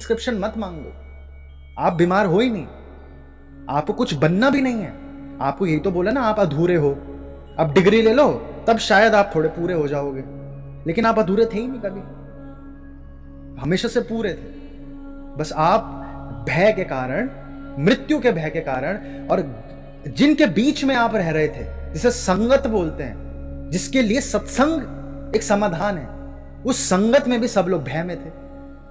Prescription मत मांगो। आप बीमार हो ही नहीं, आपको कुछ बनना भी नहीं है। आपको यही तो बोला ना, आप अधूरे हो। अब डिग्री ले लो, तब शायद आप थोड़े पूरे हो जाओगे, लेकिन आप अधूरे थे ही नहीं कभी, हमेशा से पूरे थे। बस आप भय के कारण, मृत्यु के भय के कारण, और जिनके बीच में आप रह रहे थे, जिसे संगत बोलते हैं, जिसके लिए सत्संग एक समाधान है, उस संगत में भी सब लोग भय में थे।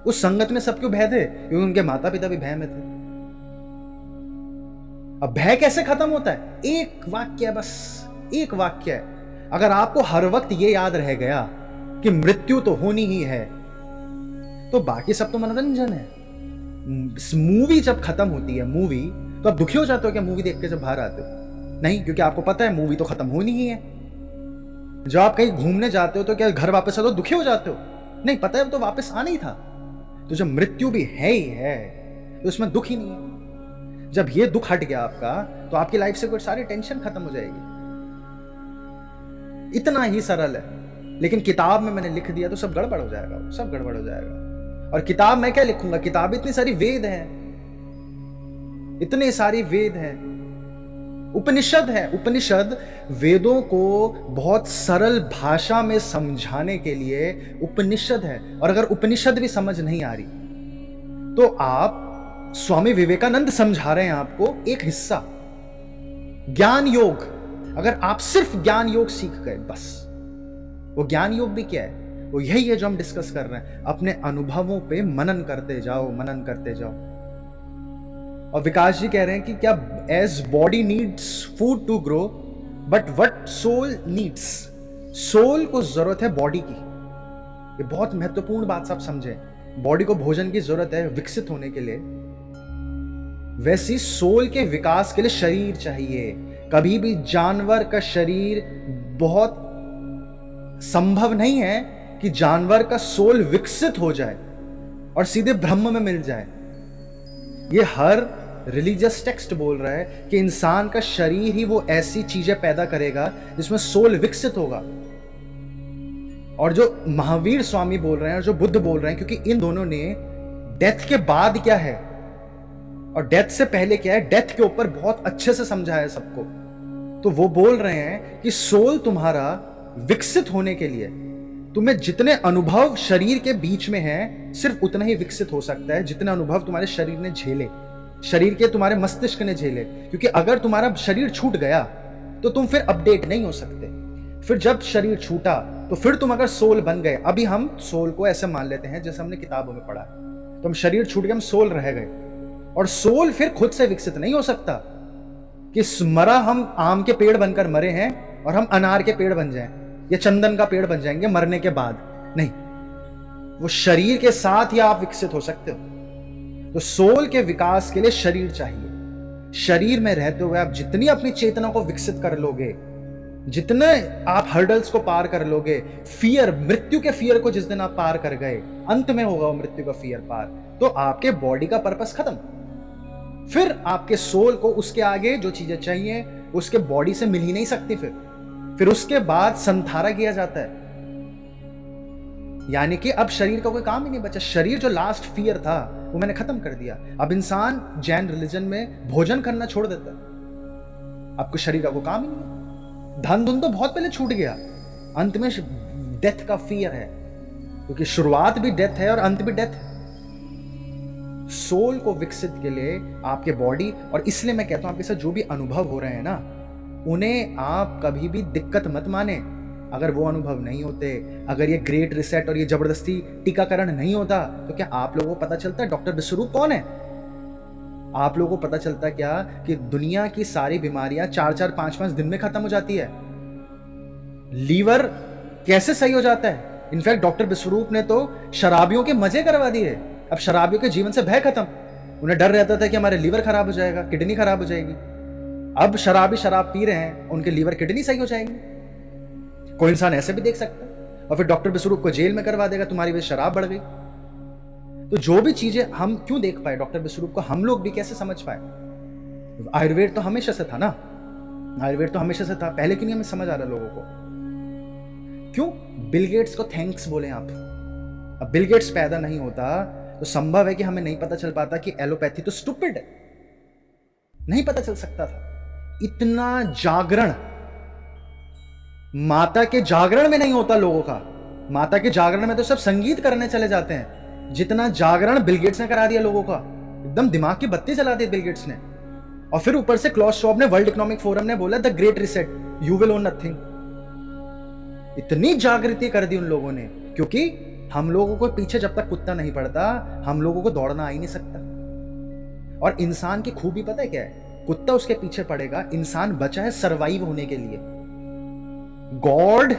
उस संगत में सब क्यों भय थे? क्योंकि उनके माता पिता भी भय में थे। अब भय कैसे खत्म होता है? एक वाक्य है, बस एक वाक्य है। अगर आपको हर वक्त ये याद रह गया कि मृत्यु तो होनी ही है, तो बाकी सब तो मनोरंजन है। मूवी जब खत्म होती है, मूवी, तो आप दुखी हो जाते हो क्या मूवी देख के जब बाहर आते हो? नहीं, क्योंकि आपको पता है मूवी तो खत्म होनी ही है। जब आप कहीं घूमने जाते हो तो क्या घर वापस आते हो दुखी हो जाते हो? नहीं, पता है तो वापस आना ही था। तो जब मृत्यु भी है ही है, तो उसमें दुख ही नहीं है। जब ये दुख हट गया आपका, तो आपकी लाइफ से कोई सारी टेंशन खत्म हो जाएगी। इतना ही सरल है। लेकिन किताब में मैंने लिख दिया तो सब गड़बड़ हो जाएगा, सब गड़बड़ हो जाएगा। और किताब मैं क्या लिखूंगा? किताब इतनी सारी वेद हैं, इतने सारी वेद हैं, उपनिषद है। उपनिषद वेदों को बहुत सरल भाषा में समझाने के लिए उपनिषद है। और अगर उपनिषद भी समझ नहीं आ रही, तो आप स्वामी विवेकानंद समझा रहे हैं आपको एक हिस्सा, ज्ञान योग। अगर आप सिर्फ ज्ञान योग सीख गए बस, वो ज्ञान योग भी क्या है? वो यही है जो हम डिस्कस कर रहे हैं। अपने अनुभवों पे मनन करते जाओ, मनन करते जाओ। और विकास जी कह रहे हैं कि क्या as body needs food to grow, but what soul needs, soul को जरूरत है बॉडी की। ये बहुत महत्वपूर्ण बात सब समझे। बॉडी को भोजन की जरूरत है विकसित होने के लिए, वैसी सोल के विकास के लिए शरीर चाहिए। कभी भी जानवर का शरीर बहुत संभव नहीं है कि जानवर का सोल विकसित हो जाए और सीधे ब्रह्म में मिल जाए। ये हर रिलीजियस टेक्स्ट बोल रहा है कि इंसान का शरीर ही वो ऐसी चीजें पैदा करेगा जिसमें सोल विकसित होगा। और जो महावीर स्वामी बोल रहे हैं और जो बुद्ध बोल रहे हैं, क्योंकि इन दोनों ने डेथ के बाद क्या है और डेथ से पहले क्या है, डेथ के ऊपर बहुत अच्छे से समझाया है सबको। तो वो बोल रहे हैं कि सोल तुम्हारा विकसित होने के लिए तुम्हें जितने अनुभव शरीर के बीच में हैं, सिर्फ उतना ही विकसित हो सकता है जितने अनुभव तुम्हारे शरीर ने झेले, शरीर के तुम्हारे मस्तिष्क ने झेले। क्योंकि अगर तुम्हारा शरीर छूट गया तो तुम फिर अपडेट नहीं हो सकते। फिर जब शरीर छूटा तो फिर तुम अगर सोल बन गए, अभी हम सोल को ऐसे मान लेते हैं जैसे हमने किताबों में पढ़ा है, तो हम शरीर छूट गए, हम सोल रह गए। और सोल फिर खुद से विकसित नहीं हो सकता कि मरा हम आम के पेड़ बनकर मरे हैं और हम अनार के पेड़ बन जाएं या चंदन का पेड़ बन जाएंगे मरने के बाद। नहीं, वो शरीर के साथ ही आप विकसित हो सकते हो। तो सोल के विकास के लिए शरीर चाहिए। शरीर में रहते हुए आप जितनी अपनी चेतना को विकसित कर लोगे, जितने आप हर्डल्स को पार कर लोगे, फियर, मृत्यु के फियर को जिस दिन आप पार कर गए, अंत में होगा वो मृत्यु का फियर पार, तो आपके बॉडी का पर्पस खत्म। फिर आपके सोल को उसके आगे जो चीजें चाहिए उसके बॉडी से मिल ही नहीं सकती। फिर उसके बाद संथारा किया जाता है, यानी कि अब शरीर का कोई काम ही नहीं बचा। शरीर जो लास्ट फियर था वो मैंने खत्म कर दिया। अब इंसान जैन रिलीजन में भोजन करना छोड़ देता है, आपको शरीर का कोई काम ही नहीं है। धन धुन तो बहुत पहले छूट गया, अंत में डेथ का फियर है, क्योंकि शुरुआत भी डेथ है और अंत भी डेथ है। सोल को विकसित के लिए आपके बॉडी, और इसलिए मैं कहता हूं आपके साथ जो भी अनुभव हो रहे हैं ना, उन्हें आप कभी भी दिक्कत मत माने। अगर वो अनुभव नहीं होते, अगर ये ग्रेट रिसेट और ये जबरदस्ती टीकाकरण नहीं होता, तो क्या आप लोगों को पता चलता है डॉक्टर विश्वरूप कौन है? आप लोगों को पता चलता क्या कि दुनिया की सारी बीमारियां 4-4, 5-5 दिन में खत्म हो जाती है। लीवर कैसे सही हो जाता है? इनफैक्ट डॉक्टर विश्वरूप ने तो शराबियों के मजे करवा दिए। अब शराबियों के जीवन से भय खत्म। उन्हें डर रहता था कि हमारे लीवर खराब हो जाएगा, किडनी खराब हो जाएगी। अब शराबी शराब पी रहे हैं, उनके लीवर किडनी सही हो जाएंगे। कोई इंसान ऐसे भी देख सकता है। और फिर डॉक्टर विश्वरूप को जेल में करवा देगा, तुम्हारी वजह शराब बढ़ गई। तो जो भी चीजें हम क्यों देख पाए डॉक्टर विश्वरूप को, हम लोग भी कैसे समझ पाए? आयुर्वेद तो हमेशा से था ना, आयुर्वेद तो हमेशा से था, पहले क्यों नहीं हमें समझ आ रहा लोगों को? क्यों बिल गेट्स को थैंक्स बोले आप? अब बिल गेट्स पैदा नहीं होता तो संभव है कि हमें नहीं पता चल पाता कि एलोपैथी तो स्टूपिड है, नहीं पता चल सकता था। इतना जागरण माता के जागरण में नहीं होता लोगों का। माता के जागरण में तो सब संगीत करने चले जाते हैं। जितना जागरण बिल गेट्स ने करा दिया लोगों का, एकदम दिमाग की बत्ती जला दी बिल गेट्स ने। और फिर ऊपर से क्लॉस शॉप ने, वर्ल्ड इकोनॉमिक फोरम ने बोला the great reset, you will own nothing. इतनी जागृति कर दी उन लोगों ने, क्योंकि हम लोगों को पीछे जब तक कुत्ता नहीं पड़ता, हम लोगों को दौड़ना आ ही नहीं सकता। और इंसान की खूबी पता है क्या है? कुत्ता उसके पीछे पड़ेगा, इंसान बचा है सरवाइव होने के लिए। गॉड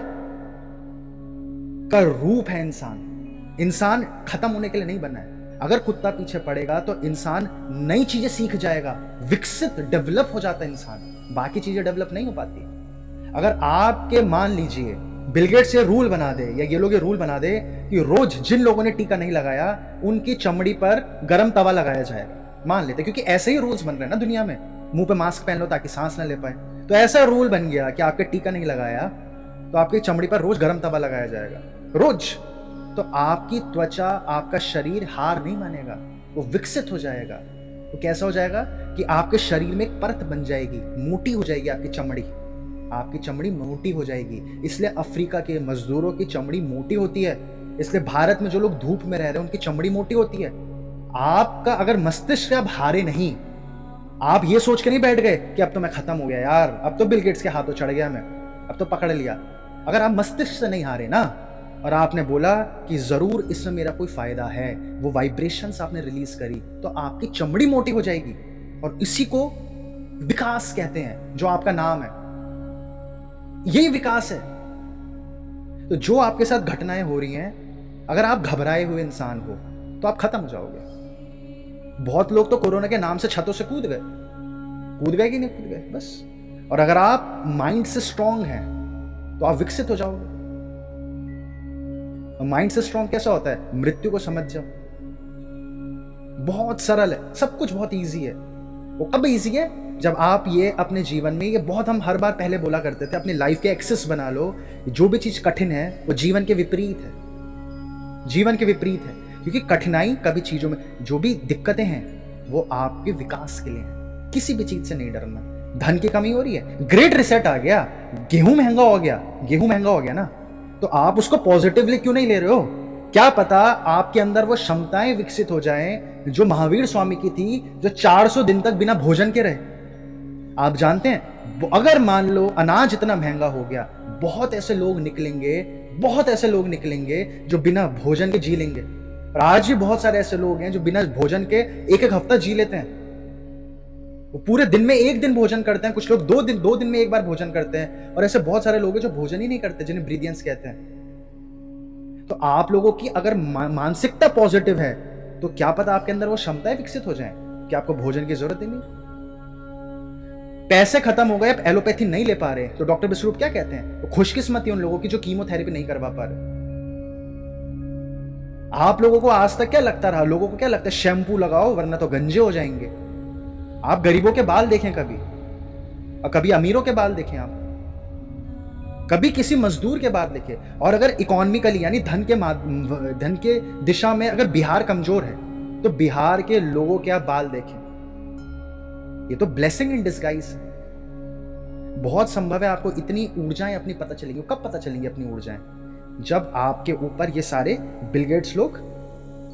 का रूप है इंसान। इंसान खत्म होने के लिए नहीं बना है। अगर कुत्ता पीछे पड़ेगा तो इंसान नई चीजें सीख जाएगा, विकसित, डेवलप हो जाता है इंसान। बाकी चीजें डेवलप नहीं हो पाती। अगर आपके मान लीजिए बिल गेट्स ये रूल बना दे, या ये लोग ये रूल बना दे कि रोज जिन लोगों ने टीका नहीं लगाया उनकी चमड़ी पर गर्म तवा लगाया जाएगा, मान लेते, क्योंकि ऐसे ही रूल्स बन रहे हैं ना दुनिया में, मुंह पे मास्क पहन लो ताकि सांस ना ले पाए। तो ऐसा रूल बन गया कि आपके टीका नहीं लगाया तो आपकी चमड़ी पर रोज गर्म तवा लगाया जाएगा, रोज। तो आपकी त्वचा, आपका शरीर हार नहीं मानेगा, वो विकसित हो जाएगा। तो कैसा हो जाएगा कि आपके शरीर में एक परत बन जाएगी, मोटी हो जाएगी आपकी चमड़ी। आपकी चमड़ी मोटी हो जाएगी। इसलिए अफ्रीका के मजदूरों की चमड़ी मोटी होती है। इसलिए भारत में जो लोग धूप में रह रहे हैं उनकी चमड़ी मोटी होती है। आपका अगर मस्तिष्क आप हारे नहीं, आप ये सोच के नहीं बैठ गए कि अब तो मैं खत्म हो गया यार, अब तो बिल गेट्स के हाथों चढ़ गया मैं, अब तो पकड़ लिया। अगर आप मस्तिष्क से नहीं हारे ना, और आपने बोला कि जरूर इसमें मेरा कोई फायदा है, वो वाइब्रेशंस आपने रिलीज करी, तो आपकी चमड़ी मोटी हो जाएगी। और इसी को विकास कहते हैं, जो आपका नाम है, यही विकास है। तो जो आपके साथ घटनाएं हो रही हैं, अगर आप घबराए हुए इंसान हो तो आप खत्म हो जाओगे। बहुत लोग तो कोरोना के नाम से छतों से कूद गए कि नहीं कूद गए, बस। और अगर आप माइंड से स्ट्रांग हैं तो आप विकसित हो जाओगे। माइंड से स्ट्रांग कैसा होता है? मृत्यु को समझ जाओ, बहुत सरल है, सब कुछ बहुत इजी है। वो कब इजी है? जब आप ये अपने जीवन में, ये बहुत हम हर बार पहले बोला करते थे, अपनी लाइफ के एक्सेस बना लो। जो भी चीज कठिन है वो जीवन के विपरीत है, जीवन के विपरीत है। क्योंकि कठिनाई कभी चीजों में, जो भी दिक्कतें हैं वो आपके विकास के लिए है। किसी भी चीज से नहीं डरना। धन की कमी हो रही है, ग्रेट रिसेट आ गया, गेहूं महंगा हो गया ना, तो आप उसको पॉजिटिवली क्यों नहीं ले रहे हो? क्या पता आपके अंदर वो क्षमताएं विकसित हो जाएं जो महावीर स्वामी की थी, जो 400 दिन तक बिना भोजन के रहे। आप जानते हैं, अगर मान लो अनाज इतना महंगा हो गया, बहुत ऐसे लोग निकलेंगे जो बिना भोजन के जी लेंगे। और आज भी बहुत सारे ऐसे लोग हैं जो बिना भोजन के एक हफ्ता जी लेते हैं। वो पूरे दिन में एक दिन भोजन करते हैं, कुछ लोग दो दिन में एक बार भोजन करते हैं। और ऐसे बहुत सारे लोग हैं जो भोजन ही नहीं करते, जिन्हें ब्रीदियंस कहते हैं। तो आप लोगों की अगर मानसिकता पॉजिटिव है तो क्या पता आपके अंदर वो क्षमताएं विकसित हो जाएं कि आपको भोजन की जरूरत ही नहीं। पैसे खत्म हो गए, आप एलोपैथी नहीं ले पा रहे, तो डॉक्टर विश्वरूप क्या कहते हैं? तो खुशकिस्मती उन लोगों की जो कीमोथेरेपी नहीं करवा पा रहे। आप लोगों को आज तक क्या लगता रहा? लोगों को क्या लगता है? शैम्पू लगाओ वरना तो गंजे हो जाएंगे। आप गरीबों के बाल देखें कभी, और कभी अमीरों के बाल देखें, आप कभी किसी मजदूर के बाल देखें। और अगर इकोनॉमिकली यानी धन के दिशा में अगर बिहार कमजोर है तो बिहार के लोगों के आप बाल देखें। ये तो ब्लेसिंग इन डिस्गाइज है। बहुत संभव है आपको इतनी ऊर्जाएं अपनी पता चलेंगी। कब पता चलेंगी अपनी ऊर्जाएं? जब आपके ऊपर ये सारे बिल गेट्स लोग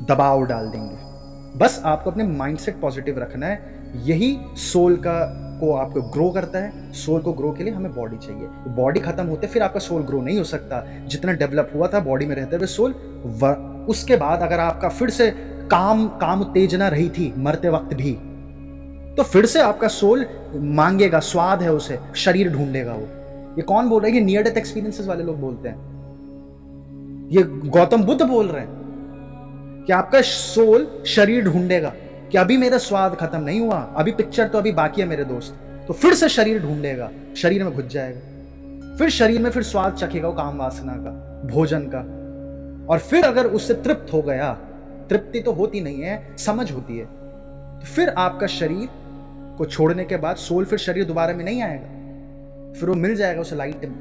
दबाव डाल देंगे। बस आपको अपने माइंडसेट पॉजिटिव रखना है। यही सोल को आपको ग्रो करता है। सोल को ग्रो के लिए हमें बॉडी चाहिए। बॉडी खत्म होते फिर आपका सोल ग्रो नहीं हो सकता। जितना डेवलप हुआ था बॉडी में रहते हुए सोल, उसके बाद अगर आपका फिर से काम उत्तेजना रही थी मरते वक्त भी, तो फिर से आपका सोल मांगेगा, स्वाद है उसे, शरीर ढूंढेगा वो। ये कौन बोल रहा है? ये नियर डेथ एक्सपीरियंसेस वाले लोग बोलते हैं। ये गौतम बुद्ध बोल रहे हैं कि आपका सोल शरीर ढूंढेगा कि अभी मेरा स्वाद खत्म नहीं हुआ, अभी पिक्चर तो अभी बाकी है मेरे दोस्त। तो फिर से शरीर ढूंढेगा, शरीर में घुस जाएगा, फिर शरीर में फिर स्वाद चखेगा वो काम वासना का, भोजन का। और फिर अगर उससे तृप्त हो गया, तृप्ति तो होती नहीं है, समझ होती है, तो फिर आपका शरीर को छोड़ने के बाद सोल फिर शरीर दोबारा में नहीं आएगा, फिर वो मिल जाएगा उस लाइट में।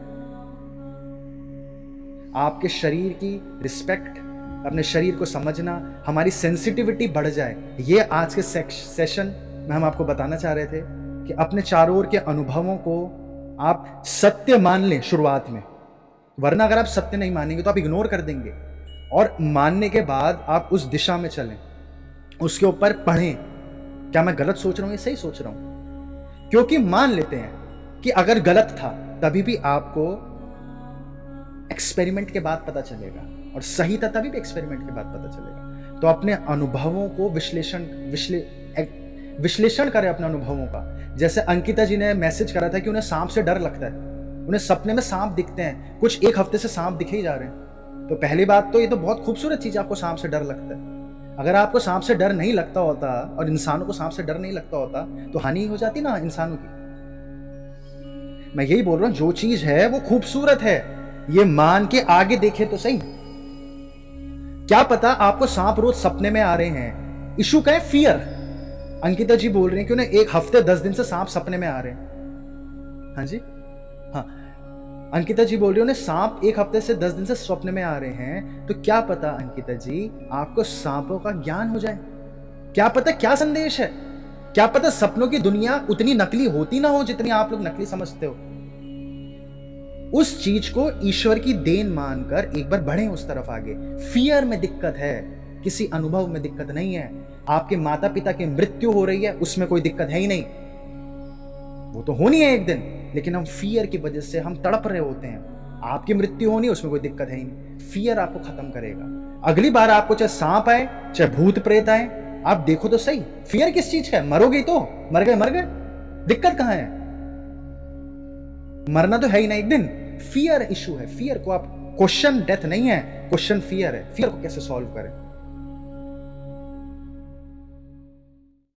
आपके शरीर की रिस्पेक्ट अपने शरीर को समझना, हमारी सेंसिटिविटी बढ़ जाए। ये आज के सेशन में हम आपको बताना चाह रहे थे कि अपने चारों ओर के अनुभवों को आप सत्य मान लें शुरुआत में, वरना अगर आप सत्य नहीं मानेंगे तो आप इग्नोर कर देंगे, और मानने के बाद आप उस दिशा में चलें, उसके ऊपर पढ़ें, क्या मैं गलत सोच रहा हूं या सही सोच रहा हूं। क्योंकि मान लेते हैं कि अगर गलत था तभी भी आपको एक्सपेरिमेंट के बाद पता चलेगा, और सही था तभी भी एक्सपेरिमेंट के बाद पता चलेगा। तो अपने अनुभवों को विश्लेषण करें अपने अनुभवों का। जैसे अंकिता जी ने मैसेज करा था कि उन्हें सांप से डर लगता है, उन्हें सपने में सांप दिखते हैं, कुछ एक हफ्ते से सांप दिखे ही जा रहे हैं। तो पहली बात तो ये तो बहुत खूबसूरत चीज, आपको सांप से डर लगता है। अगर आपको सांप से डर नहीं लगता होता और इंसानों को सांप से डर नहीं लगता होता तो हानि हो जाती ना इंसानों की। मैं यही बोल रहा हूं, जो चीज है वो खूबसूरत है, ये मान के आगे देखे तो सही। क्या पता आपको सांप रोज सपने में आ रहे हैं, इशू का है फियर। अंकिता जी बोल रही हैं कि उन्हें 1 हफ्ते 10 दिन से सांप सपने में आ रहे हैं। हाँ जी, हाँ, अंकिता जी बोल रही है उन्हें सांप 1 हफ्ते से 10 दिन से सपने में आ रहे हैं। तो क्या पता अंकिता जी आपको सांपों का ज्ञान हो जाए, क्या पता क्या संदेश है, क्या पता सपनों की दुनिया उतनी नकली होती ना हो जितनी आप लोग नकली समझते हो। उस चीज को ईश्वर की देन मानकर एक बार बढ़े उस तरफ आगे। फियर में दिक्कत है, किसी अनुभव में दिक्कत नहीं है। आपके माता पिता की मृत्यु हो रही है, उसमें कोई दिक्कत है ही नहीं, वो तो होनी है एक दिन, लेकिन हम फियर की वजह से हम तड़प रहे होते हैं। आपकी मृत्यु होनी, उसमें कोई दिक्कत है ही नहीं। फियर आपको खत्म करेगा। अगली बार आपको चाहे सांप आए चाहे भूत प्रेत आए, आप देखो तो सही, फियर किस चीज है। मरोगे तो मर गए, दिक्कत कहां है, मरना तो है ही ना एक दिन। फियर इशू है, फियर को आप, क्वेश्चन डेथ नहीं है, क्वेश्चन फियर है। फियर को कैसे सॉल्व करें।